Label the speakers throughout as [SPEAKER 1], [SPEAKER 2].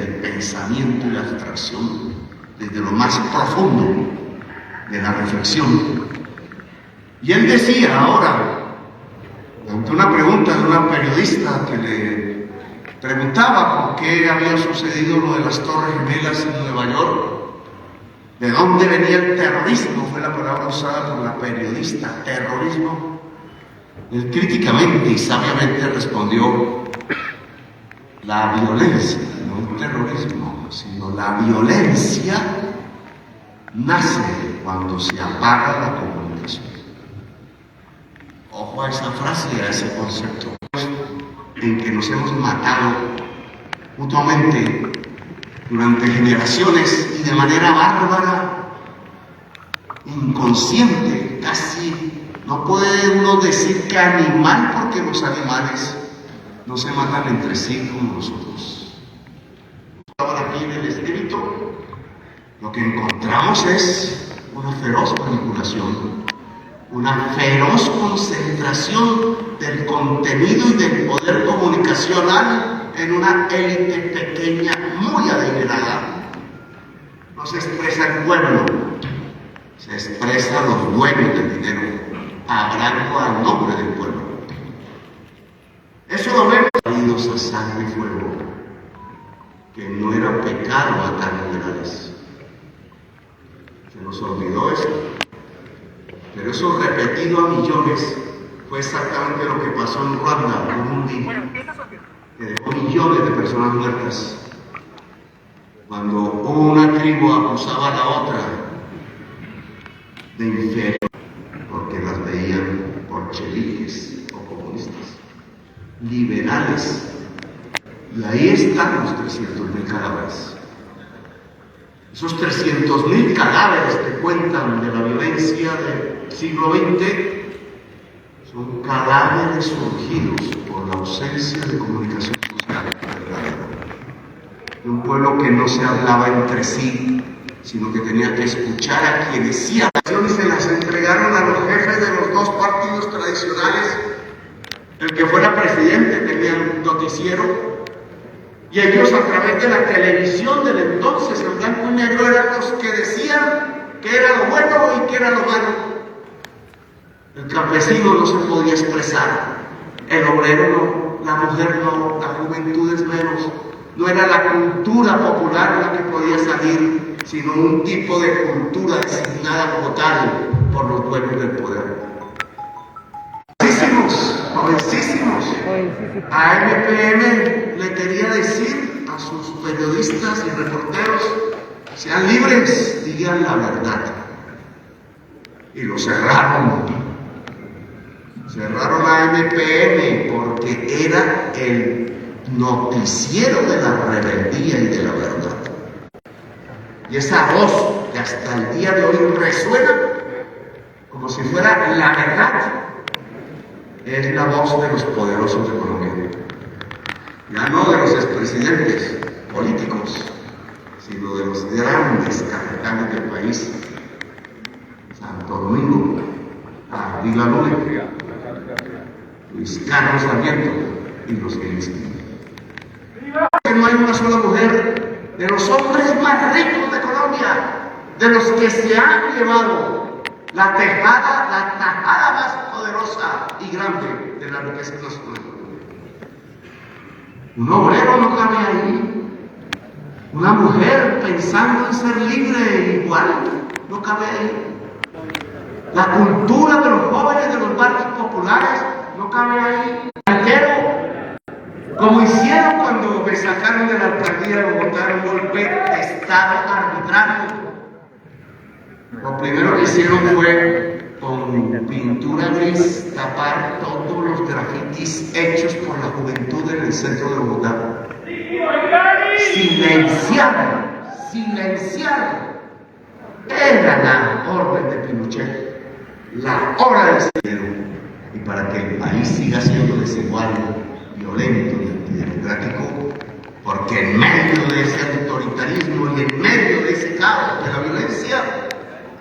[SPEAKER 1] el pensamiento y la abstracción, desde lo más profundo de la reflexión. Y él decía ahora, ante una pregunta de una periodista que le preguntaba por qué había sucedido lo de las Torres Gemelas en Nueva York, de dónde venía el terrorismo, fue la palabra usada por la periodista, terrorismo. Él críticamente y sabiamente respondió: la violencia, no el terrorismo, sino la violencia nace cuando se apaga la comunicación. Ojo a esa frase y a ese concepto en que nos hemos matado mutuamente durante generaciones y de manera bárbara, inconsciente, casi no puede uno decir que animal, porque los animales no se matan entre sí como nosotros. Ahora aquí en el escrito lo que encontramos es una feroz manipulación, una feroz concentración del contenido y del poder comunicacional en una élite pequeña, muy adinerada. No se expresa el pueblo, se expresa los dueños del dinero, hablando al nombre del pueblo. Eso lo vemos traídos a sangre y fuego, que no era pecado matar minerales. Se nos olvidó eso. Pero eso repetido a millones fue exactamente lo que pasó en Ruanda, Burundi, que dejó millones de personas muertas. Cuando una tribu acusaba a la otra de inferior, porque las veían bolcheviques o comunistas, liberales. Y ahí están los 300.000 cadáveres. Esos 300.000 cadáveres que cuentan de la violencia del siglo XX son cadáveres surgidos por la ausencia de comunicación social verdadera. De un pueblo que no se hablaba entre sí, sino que tenía que escuchar a quien decía. Y se las entregaron a los jefes de los dos partidos tradicionales. El que fuera presidente tenía un noticiero, y ellos, a través de la televisión del entonces, en blanco y negro, eran los que decían qué era lo bueno y qué era lo malo. El campesino no se podía expresar, el obrero no, la mujer no, la juventud es menos. No era la cultura popular la que podía salir, sino un tipo de cultura designada como tal por los dueños del poder. Jovencísimos. A MPM le quería decir a sus periodistas y reporteros: sean libres, digan la verdad. Y lo cerraron. Cerraron a MPM porque era el noticiero de la rebeldía y de la verdad. Y esa voz que hasta el día de hoy resuena como si fuera la verdad, es la voz de los poderosos de Colombia. Ya no de los expresidentes políticos, sino de los grandes capitanes del país. Santo Domingo, Ávila Luna, Luis Carlos Sarmiento y los que les siguen. No hay una sola mujer de los hombres más ricos de Colombia, de los que se han llevado la tajada más poderosa y grande de la riqueza nacional. Un obrero no cabe ahí. Una mujer pensando en ser libre igual no cabe ahí. La cultura de los jóvenes de los barrios populares no cabe ahí. Como hicieron cuando me sacaron de la alcaldía de Bogotá, un golpe de Estado arbitrario. Lo primero que hicieron fue con pintura gris tapar todos los grafitis hechos por la juventud en el centro de Bogotá. Silenciaron. Era la orden de Pinochet, la hora del dinero. Y para que el país siga siendo desigual, violento y antidemocrático, porque en medio de ese autoritarismo y en medio de ese caos de la violencia,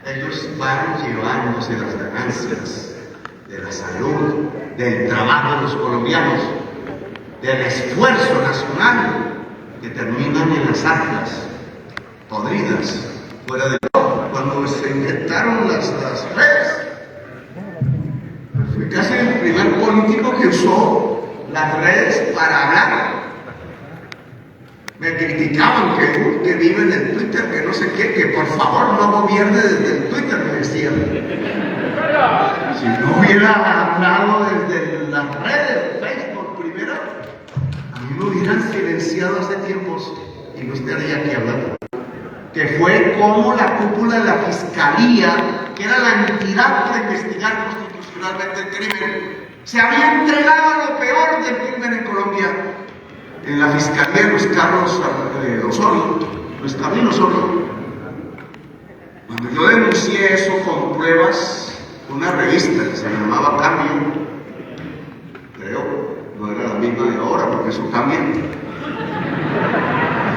[SPEAKER 1] ellos van llevándose las ganancias de la salud, del trabajo de los colombianos, del esfuerzo nacional, que terminan en las atlas podridas fuera de todo. Cuando se inventaron las redes, fui casi el primer político que usó las redes para hablar. Me criticaban que vive en el Twitter, que no sé qué, que por favor no gobierne desde el Twitter, me decían. Si no hubiera hablado desde las redes, Facebook primero, a mí me hubieran silenciado hace tiempos y no estaría aquí hablando. Que fue como la cúpula de la Fiscalía, que era la entidad para investigar constitucionalmente el crimen, se había entregado a lo peor del crimen en Colombia. En la Fiscalía Luis Carlos Osorio, Luis Camilo Osorio. Cuando yo denuncié eso con pruebas, una revista que se llamaba Cambio, creo, no era la misma de ahora porque eso cambia,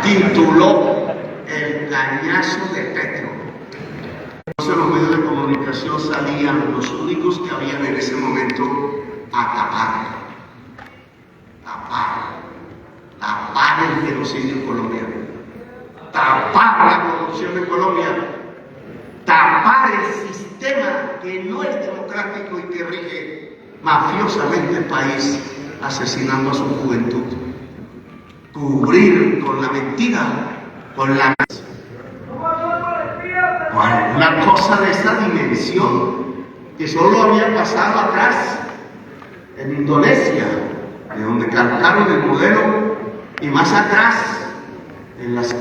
[SPEAKER 1] tituló El cañazo de Petro. Entonces los medios de comunicación salían, los únicos que habían en ese momento, a tapar el genocidio en Colombia, tapar la corrupción en Colombia, tapar el sistema que no es democrático y que rige mafiosamente el país, asesinando a su juventud, cubrir con la mentira, con la... Bueno, una cosa de esa dimensión que solo había pasado atrás en Indonesia, de donde calcaron el modelo, y más atrás en las